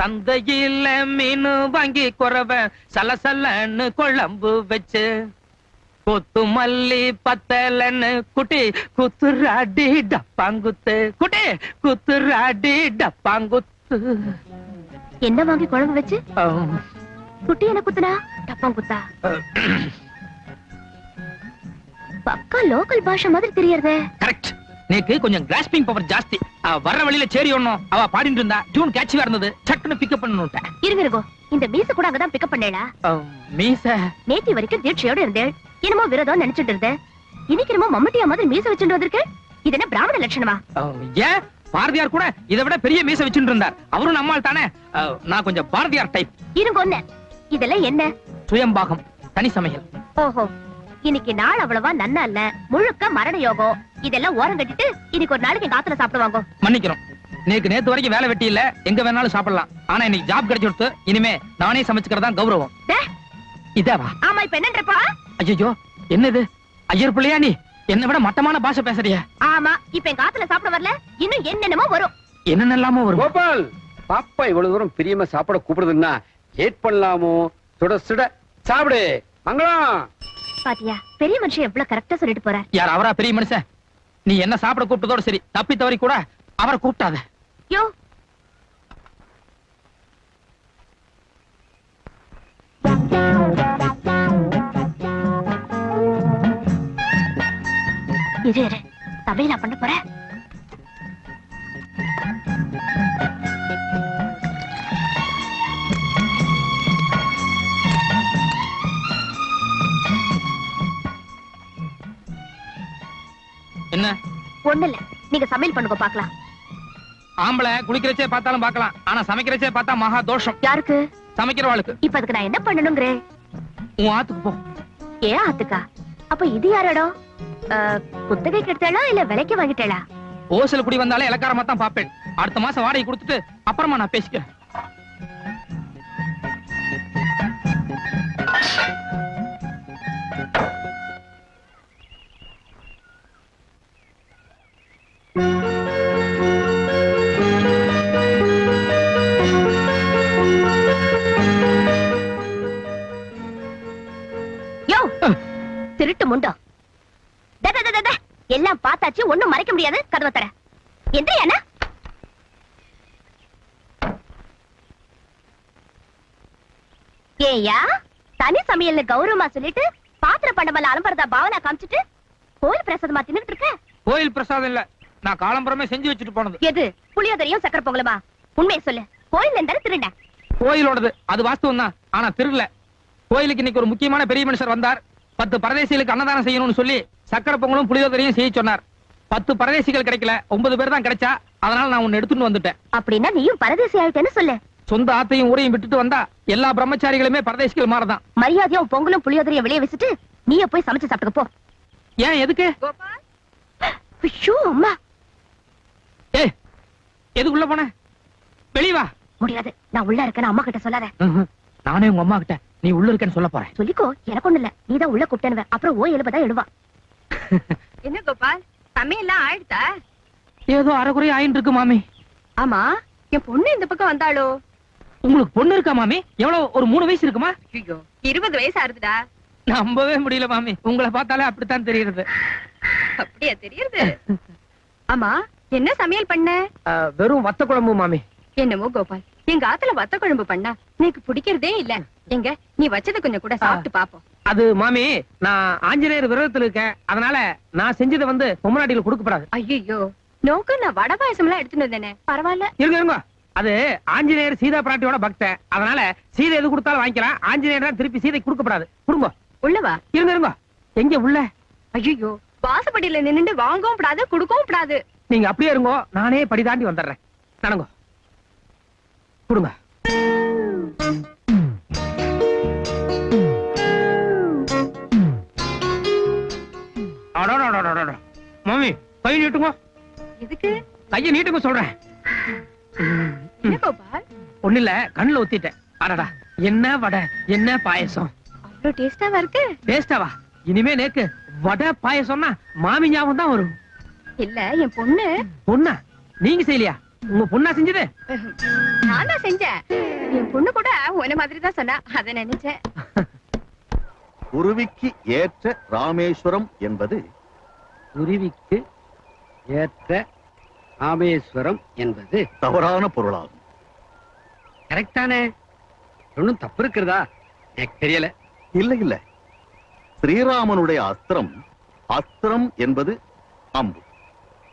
சந்தையில மீனு வாங்கி குறவ சலசலன்னு குழம்பு வச்சு கொத்து மல்லி பத்தலன்னு குட்டி குத்துராடி டப்பாங்குத்து குட்டி குத்துராடி டப்பாங்குத்து. என்ன வாங்கி குழம்பு வச்சு குட்டி என்ன குத்துனா டப்பாங்குத்தா? பக்கா லோக்கல் பாஷை மாதிரி தெரியறதே. கரெக்ட். நேக்கு கொஞ்சம் கிராஸ்பிங் பவர் ஜாஸ்தி. வர்ற வழியில சேரி ஒண்ணும் அவ பாடிட்டு இருந்தா டியூன் கேட்சியா இருந்தது. சட்டுன்னு பிக்கப் பண்ணனுட்டேன். இருங்க இந்த மீச கூட அங்கதான் பிக்கப் பண்ணேடா. மீச நேத்தி வரைக்கும் தீட்சையோட இருந்தேன். என்னமோ விரதம் நினைச்சிட்டு இருந்தேன். இன்னைக்கு என்னமோ மம்மட்டியா மாதிரி மீச வச்சுட்டு வந்திருக்க. இது என்ன பிராமண லட்சணமா? ஏன் பாரதியார் கூட இதை விட பெரிய மீச வச்சுட்டு இருந்தார். அவரும் நம்மால் தானே. நான் கொஞ்சம் பாரதியார் டைப். இருங்க ஒண்ணு, இதெல்லாம் என்ன? சுயம்பாகம், தனி சமையல். ஓஹோ, இன்னைக்கு நாள் அவ்வளவா நன்னா இல்ல, முழுக்க மரண யோகம். இதெல்லாம் ஓரம் கட்டிட்டு இன்னைக்கு ஒரு நாளைக்கு எங்க ஆத்துல சாப்பிடுவாங்க. மன்னிக்கிறோம், நேத்து வரைக்கும் வேலை வெட்டி இல்ல, எங்க வேணாலும் சாப்பிடலாம். ஆனா இன்னைக்கு ஜாப் கிடைச்சு கொடுத்து இனிமே நானே சமைச்சுக்கிறதா கௌரவம். இதவா? ஆமா, இப்ப என்னன்றப்பா? ஐயோ, என்னது ஐயர் பிள்ளையா நீ? என்ன விட மட்டமான பாஷை பேசுறியா? ஆமா, இப்ப எங்க ஆத்துல சாப்பிட வரல, இன்னும் என்னென்னமோ வரும். என்னென்னலாமோ வரும். கோபால், பாப்பா இவ்வளவு தூரம் பிரியமா சாப்பிட கூப்பிடுதுன்னா ஏட் பண்ணலாமோ? சுட சுட சாப்பிடு. மங்களம். பாத்தியா, பெரிய மனுஷன் எவ்வளவு கரெக்டா சொல்லிட்டு போற. யார் அவரா பெரிய மனுஷன்? நீ என்ன சாப்பிட கூப்பிட்டதோட சரி, தப்பி தவறி கூட அவரை கூப்பிட்டாத. யோ, இரு சமையலா பண்ண போற? என்ன? ஒண்ணு இல்ல, நீங்க சமையல் பண்ணுங்க பாக்கலாம். ஆம்பளை குளிக்கிறச்சே பார்த்தாலும் பார்க்கலாம், ஆனா சமைக்கிறச்சே பார்த்தா மகா தோஷம். யாருக்கு? சமைக்கிறவாளுக்கு. இப்ப அதுக்கு நான் என்ன பண்ணணுங்கிறேன்? உன் ஆத்துக்கு போ. ஏன் ஆத்துக்கா? அப்ப இது யார் இடம்? குத்தகை கெடுத்தாளா இல்ல விலைக்கு வாங்கிட்டாளா? ஓசல குடி வந்தாலே இலக்காரமா தான் பாப்பேன். அடுத்த மாசம் வாடகை கொடுத்துட்டு அப்புறமா நான் பேசிக்கிறேன். யோ, திருட்டு முண்டோ, எல்லாம் பார்த்தாச்சு, ஒண்ணும் மறைக்க முடியாது. கதவை தர. எந்திரியானா? ஏயா, தனி சமையல்னு கௌரவமா சொல்லிட்டு பாத்திர பண்டமல்ல அலம்பரதா பாவனா காமிச்சிட்டு கோயில் பிரசாதமா தின்னுட்டு இருக்க. கோயில் பிரசாதம் இல்ல, நான் காலம்பரமே செஞ்சு வச்சுட்டு போனது. எது? புளியோதரையும் சக்கரை பொங்கலுமா? உண்மையை சொல்லு. கோயில் இருந்தாலும் திருண்ட. கோயிலோடது அது வாஸ்தவம் தான், ஆனா திருடல. கோயிலுக்கு இன்னைக்கு ஒரு முக்கியமான பெரிய மனுஷர் வந்தார். 10 பரதேசிகளுக்கு அன்னதானம் செய்யணும்னு சொல்லி சக்கரை பொங்கலும் புளியோதரையும் செய்ய சொன்னார். 10 பரதேசிகள் கிடைக்கல, 9 பேர் தான் கிடைச்சா. அதனால நான் உன்னை எடுத்துட்டு வந்துட்டேன். அப்படின்னா நீயும் பரதேசி ஆயிட்டேன்னு சொல்லு. சொந்த ஆத்தையும் ஊரையும் விட்டுட்டு வந்தா எல்லா பிரம்மச்சாரிகளுமே பரதேசிகள் மாறதான். மரியாதையும் பொங்கலும் புளியோதரையும் வெளியே வச்சுட்டு நீயே போய் சமைச்சு சாப்பிட்டுக்க போ. ஏன், எதுக்கு? ஐயோ அம்மா. ஏய், எதுக்குள்ள போன? வெளிய வா. முடியாது, நான் உள்ள இருக்கேன்னு அம்மா கிட்ட சொல்லாத. நானே உங்க அம்மா கிட்ட நீ உள்ள இருக்கேன்னு சொல்ல போறேன். சொல்லிக்கோ, எனக்கு ஒண்ணு இல்ல. நீதான் உள்ள கூப்பிட்டேன்னு. அப்புறம் ஓ எழுபதா எழுவா. என்ன கோபால், சமையல்லாம் ஆயிடுதா? ஏதோ அரைக்குறை ஆயிட்டு இருக்கு மாமி. ஆமா, என் பொண்ணு இந்த பக்கம் வந்தாளோ? உங்களுக்கு பொண்ணு இருக்கா மாமி? எவ்வளவு, ஒரு 3 வயசு இருக்குமா? ஐயோ, 20 வயசு ஆறுதுடா. நம்பவே முடியல மாமி, உங்களை பார்த்தாலே அப்படித்தான் தெரியுது. அப்படியா தெரியுது? ஆமா, என்ன சமையல் பண்ண? வெறும் வத்த குழம்பு மாமி. என்னமோ கோபால், எங்க ஆத்துல வத்த குழம்பு பண்ணா எனக்கு பிடிக்கிறதே இல்ல. எங்க நீ வச்சது கொஞ்சம் கூட சாப்பிட்டு பாப்போம். அது மாமி, நான் ஆஞ்சநேயர் விரதத்துல இருக்கேன். அதனால நான் செஞ்சதை வந்து பொம்மநாட்டில கொடுக்கப்படாது. ஐயோ, நோக்கு நான் வடை பாயசம் எல்லாம் எடுத்துட்டு வந்தேனே. பரவாயில்ல, இருங்க இருங்க. அது ஆஞ்சநேயர் சீதா பிராட்டியோட பக்தன். அதனால சீதை எது கொடுத்தாலும் வாங்கிக்கலாம். ஆஞ்சநேயர் தான் திருப்பி சீதை கொடுக்கப்படாது. கொடுங்க. உள்ளவா? இருங்க இருங்க. எங்க உள்ள? ஐயோ, வாசப்படியில நின்னுட்டு வாங்கவும் கூடாது, கொடுக்கவும் கூடாது. நீங்க அப்படியே இருங்கோ, நானே படி தாண்டி வந்துடுறேன். நடங்கோ. கொடுங்க. மாமி, கை நீட்டுங்க. எதுக்கு? கையை நீட்டுங்க சொல்றேன். என்ன கோபால்? ஒண்ணு இல்ல, கண்ணுல ஊத்திட்டேன். அடடா, என்ன வடை, என்ன பாயசம். அவ்வளவு டேஸ்டாவா இருக்கு. டேஸ்டாவா? இனிமே நேக்கு வடை பாயசம்னா மாமி ஞாபகம் தான் வரும். இல்ல, என் பொண்ணு. பொண்ணா? நீங்க செய்யலையா? உங்க பொண்ணா செஞ்சது? நான் தான் செஞ்சேன். என் பொண்ணு கூட உன்ன மாதிரி தான் சொன்னா, அத நினைச்சேன். குருவிக்கு ஏற்ற ராமேஸ்வரம் என்பது குருவிக்கு ஏற்ற ராமேஸ்வரம் என்பது தவறான பொருளாகும். கரெக்ட் தானே? ஒன்னும் தப்பு இருக்கிறதா? எனக்கு தெரியல. இல்லை இல்லை, ஸ்ரீராமனுடைய அஸ்திரம், அஸ்திரம் என்பது அம்பு.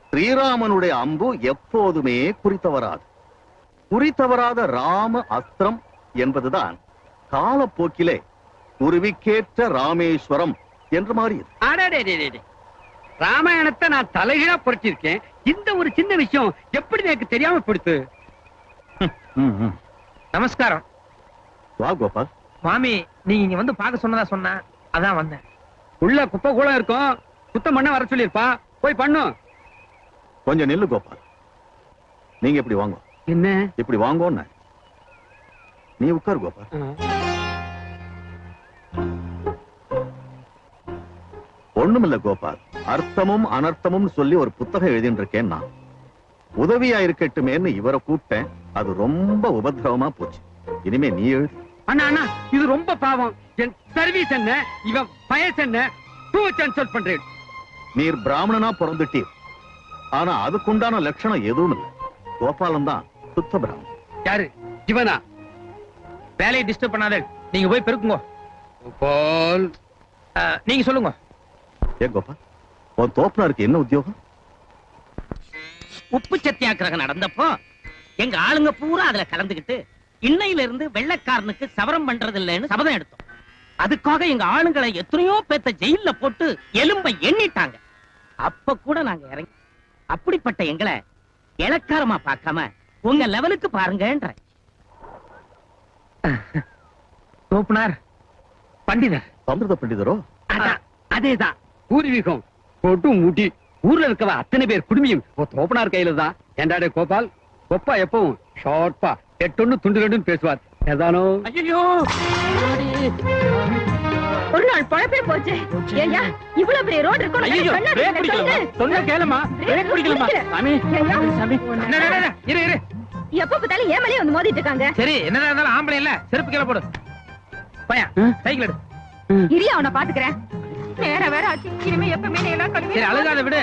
ஸ்ரீராமனுடைய அம்பு எப்போதுமே குறித்தவராது. குறித்தவராத ராம அஸ்திரம் என்பதுதான் காலப்போக்கிலே குருவிக்கேற்ற ராமேஸ்வரம் என்று மாறியது. அடடே, ராமாயணத்தை நான் தலைகீழா புரட்டியிருக்கேன். இந்த ஒரு சின்ன விஷயம் எப்படி எனக்கு தெரியாம போடுத்து? நமஸ்காரம். வா கோபால். மாமி நீங்க இங்க வந்து பார்க்க சொன்னதா சொன்ன, அதான் வந்தேன். உள்ள குப்பை கூட இருக்கும், சுத்தம் பண்ண வர சொல்லிருப்பா, போய் பண்ணு. கொஞ்சம் நில்லு கோபால். நீங்க இப்படி வாங்க. என்ன? இப்படி வாங்கோன்னு. நீ உட்கார் கோபால். ஒண்ணுமில்ல கோபால், அர்த்தமும் அனர்த்தமும் சொல்லி ஒரு புத்தகம் எழுதிட்டு இருக்கேன் நான். உதவியா இருக்கட்டுமேன்னு இவரை கூப்பிட்டேன், அது ரொம்ப உபத்திரவமா போச்சு. இனிமே நீ எழுது. அண்ணா அண்ணா, இது ரொம்ப பாவம். என் சர்வீஸ் என்ன, இவன் வயசு என்ன, சொல் பண்றேன். நீர் பிராமணனா பிறந்துட்டீர், ஆனா அதுக்குண்டான லட்சணம் எதுவும் இல்லை. கோபாலன் தான் சுத்த பிராமணன். யாரு? இவனா? வேலையை டிஸ்டர்ப் பண்ணாத, நீங்க போய் பெருக்குங்க. கோபால், நீங்க சொல்லுங்க. ஏ கோபால், உன் தோப்பனாருக்கு என்ன உத்தியோகம்? உப்பு சத்தியாகிரகம் நடந்தப்போ எங்க ஆளுங்க பூரா அதுல கலந்துகிட்டு இன்னையில இருந்து வெள்ளைக்காரனுக்கு சவரம் பண்றது இல்லைன்னு சபதம் எடுத்தோம். அதுக்காக எங்க ஆளுங்களை எத்தனையோ பேத்த ஜெயில்ல போட்டு எலும்பை எண்ணிட்டாங்க. அப்ப கூட நாங்க இறங்கி அப்படிப்பட்ட எங்களை இளக்காரமா பார்க்காம உங்க லெவலுக்கு பாருங்கன்ற. தோப்புனார் பண்டிதர். சம்பிரத பண்டிதரோ? அதேதான். பூர்வீகம் போட்டு மூட்டி ஊர்ல இருக்கவ அத்தனை பேர் குடுமியும் தோப்பனார் கையில தான். ஏண்டாடே கோபால், கொப்பா எப்பவும் ஷார்ப்பா எட்டொன்னு துண்டு ரெண்டுன்னு பேசுவார். ஏதானோ ஐயோ, ஒரு நாள் பழப்பே போச்சு. ஏய்யா, இவ்வளவு பெரிய ரோடு இருக்கும். ஐயோ, பிரேக் பிடிக்கலமா? சொன்னா கேளுமா? பிரேக் பிடிக்கலமா? சாமி, சாமி. இரு இரு. எப்ப பார்த்தாலும் ஏன் மேலயே வந்து மோதிட்டு இருக்காங்க. சரி, என்னதான் இருந்தாலும் ஆம்பளை இல்ல, செருப்பு கீழே போடு. பையன் சைக்கிள் எடு. இரியா, அவனை பாத்துக்கிறேன். நேர வேற ஆச்சு. இனிமே எப்பவுமே நீ எல்லாம் கழுவி. சரி, அழுகாத விடு.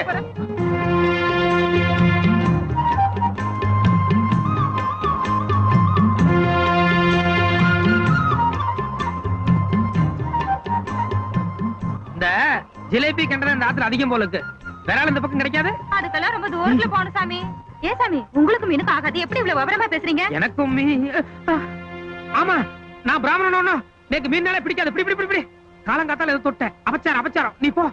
இந்த ஜிலேபி கண்டது இந்த ஆத்துல அதிகம் போல இருக்கு. வேற ஆள் இந்த பக்கம் கிடைக்காது. அதுக்கெல்லாம் ரொம்ப தூரத்துல போன சாமி. ஏ சாமி, உங்களுக்கும் எனக்கு ஆகாது. எப்படி இவ்வளவு விவரமா பேசுறீங்க? எனக்கும் ஆமா, நான் பிராமணனோ எனக்கு மீனாலே பிடிக்காது. பிடி பிடி பிடி. காலங்காத்தால எது தொட்ட அபச்சாரம் அபச்சாரம். நீ போ.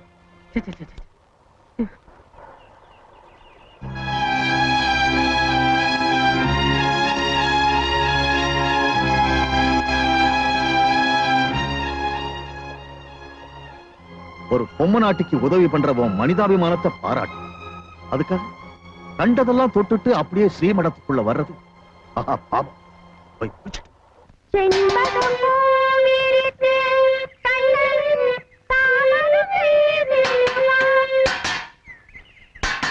ஒரு பொம்மை நாட்டுக்கு உதவி பண்றவன் மனிதாபிமானத்தை பாராட்டு. அதுக்காக கண்டதெல்லாம் தொட்டுட்டு அப்படியே ஸ்ரீமடத்துக்குள்ள வர்றது ஆஹா பாவம். போய் குளிச்சிட்டு.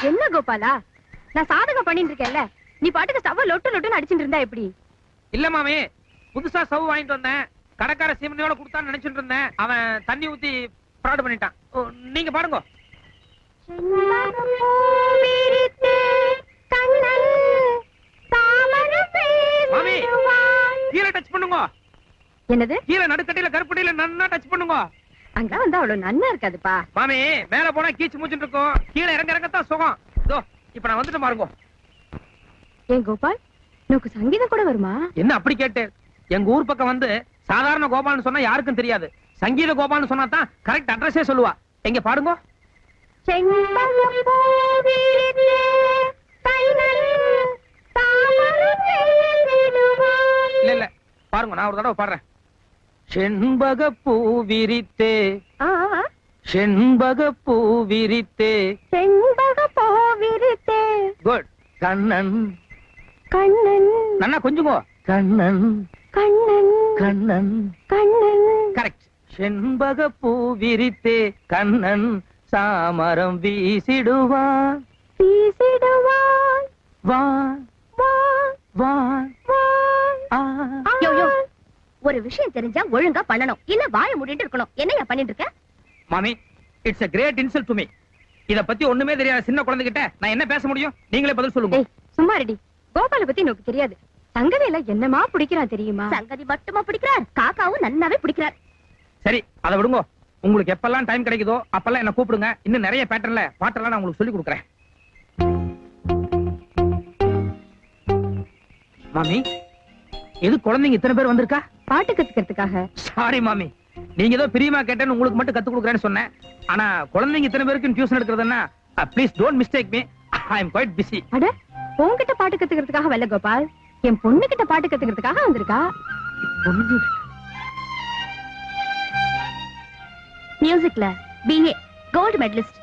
என்ன கோபாலா, நான் சாதகம் பண்ணிட்டு இருக்கேன்ல, நீ பாட்டுக்கு ஸ்டவ் லொட்டு லொட்டுன்னு அடிச்சிட்டு இருந்தா எப்படி? இல்ல மாமே, புதுசா ஸ்டவ் வாங்கிட்டு வந்தேன். கடைக்கார சீமனையோட கொடுத்தான்னு நினைச்சிட்டு இருந்தேன். அவன் தண்ணி ஊத்தி ஃப்ராட் பண்ணிட்டான். நீங்க பாருங்க. மாமி, கீழே டச் பண்ணுங்க. என்னது? கீழே நடுக்கட்டையில கருப்பட்டியில நன்னா டச் பண்ணுங்க. அங்க வந்து அவ்வளவு நன்னா இருக்காதுப்பா. மாமி, மேல போனா கீச்சு மூச்சுட்டு இருக்கும், கீழே இறங்க இறங்கத்தான் சுகம். இதோ இப்ப நான் வந்துட்டு பாருங்க. ஏன் கோபால், உனக்கு சங்கீதம் கூட வருமா? என்ன அப்படி கேட்டு? எங்க ஊர் பக்கம் வந்து சாதாரண கோபால்னு சொன்னா யாருக்கும் தெரியாது. சங்கீத கோபால்னு சொன்னா தான் கரெக்ட் அட்ரஸே சொல்லுவா. எங்க பாடுங்க. இல்ல இல்ல, பாருங்க, நான் ஒரு தடவை பாடுறேன். செண்பக பூ விரித்தே, செண்பக பூ விரித்தே, செண்பக பூ விரித்தே. குட். கண்ணன் கண்ணன். நன்னா கொஞ்சுங்கோ. கண்ணன் கண்ணன். கண்ணன் கண்ணன். கரெக்ட். செண்பக பூ விரித்தே கண்ணன் சாமரம் வீசிடுவான். வீசிடுவான். வா வா யோ, யோ, ஒரு விஷயம் தெரிஞ்சா ஒழுங்கா பண்ணணும் இல்ல வாய மூடிட்டு இருக்கணும். என்னையா பண்ணிட்டு இருக்க? மாமி, it's a great insult to me. இத பத்தி ஒண்ணுமே தெரியாத சின்ன குழந்தைகிட்ட நான் என்ன பேச முடியும்? நீங்களே பதில் சொல்லுங்க. ஏய் சும்மா ரெடி. கோபால பத்தி எனக்கு தெரியாது. சங்கதியில என்னமா பிடிக்கிறான் தெரியுமா? சங்கதி மட்டுமா பிடிக்கிறார், காக்காவும் நன்னாவே பிடிக்கிறார். சரி, அத விடுங்க. உங்களுக்கு எப்பெல்லாம் டைம் கிடைக்குதோ அப்பெல்லாம் என்ன கூப்பிடுங்க. இன்னும் நிறைய பேட்டர்ன்ல பாட்டெல்லாம் நான் உங்களுக்கு சொல்லி கொடுக்குறேன். மாமி, எது குழந்தைங்க இத்தனை பேர் வந்திருக்கா? பாட்டு கத்துக்கிறதுக்காக. சாரி மாமி, நீங்க ஏதோ பிரியமா கேட்டேன்னு உங்களுக்கு மட்டும் கத்து கொடுக்குறேன்னு சொன்னேன். ஆனா குழந்தைங்க இத்தனை பேருக்கு டியூஷன் எடுக்கிறதுன்னா please don't mistake me. I am quite busy. அட, உன்கிட்ட பாட்டு கத்துக்கிறதுக்காக வரல கோபால், என் பொண்ணு கிட்ட பாட்டு கத்துக்கிறதுக்காக வந்திருக்கா. மியூசிக்ல BA கோல்ட் மெடலிஸ்ட்.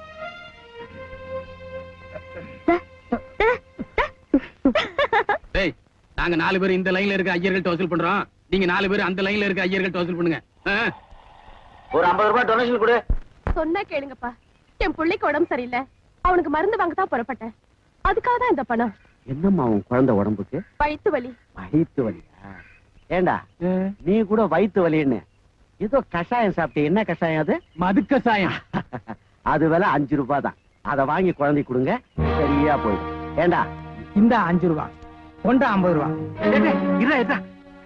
டேய், நாங்க 4 பேர் இந்த லைன்ல இருக்க ஐயர்கள்ட்ட வசூல் பண்றோம். நீங்க 4 பேர் அந்த லைன்ல இருக்க ஐயர்கள்ட்ட வசூல் பண்ணுங்க. ஒரு 50 ரூபாய் டொனேஷன் கொடு. சொன்னா கேளுங்கப்பா, என் பிள்ளைக்கு உடம்பு சரியில்லை, அவனுக்கு மருந்து வாங்க தான் புறப்பட்டேன். அதுக்காக தான் இந்த பணம். என்னம்மா உன் குழந்தை உடம்புக்கு? வயித்து வலி. வயிற்று வலியா? ஏண்டா, நீ கூட வயிற்று வலின்னு ஏதோ கஷாயம் சாப்பிட்ட. என்ன கஷாயம் அது? மது கசாயம். அது விலை 5 ரூபாய் தான். அதை வாங்கி குழந்தை கொடுங்க, சரியா போயிடும். ஏண்டா, இந்த 5 ரூபா கொண்டா 50 ரூபா.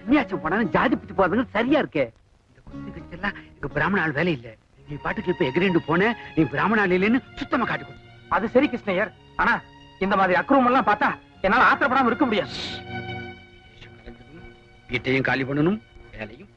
கன்னியாச்சம் போனாலும் ஜாதி பிச்சு போறதுங்க சரியா இருக்கே. இந்த குத்து கட்சியெல்லாம் எங்க பிராமண ஆள் வேலை இல்ல. நீ பாட்டுக்கு இப்ப எகிரிண்டு போன, நீ பிராமண ஆள் இல்லைன்னு சுத்தமா காட்டி கொடு. அது சரி கிருஷ்ணய்யர், ஆனா இந்த மாதிரி அக்ரூம் எல்லாம் பார்த்தா என்னால ஆத்திரப்படாம இருக்க முடியாது. வீட்டையும் காலி பண்ணணும், வேலையும்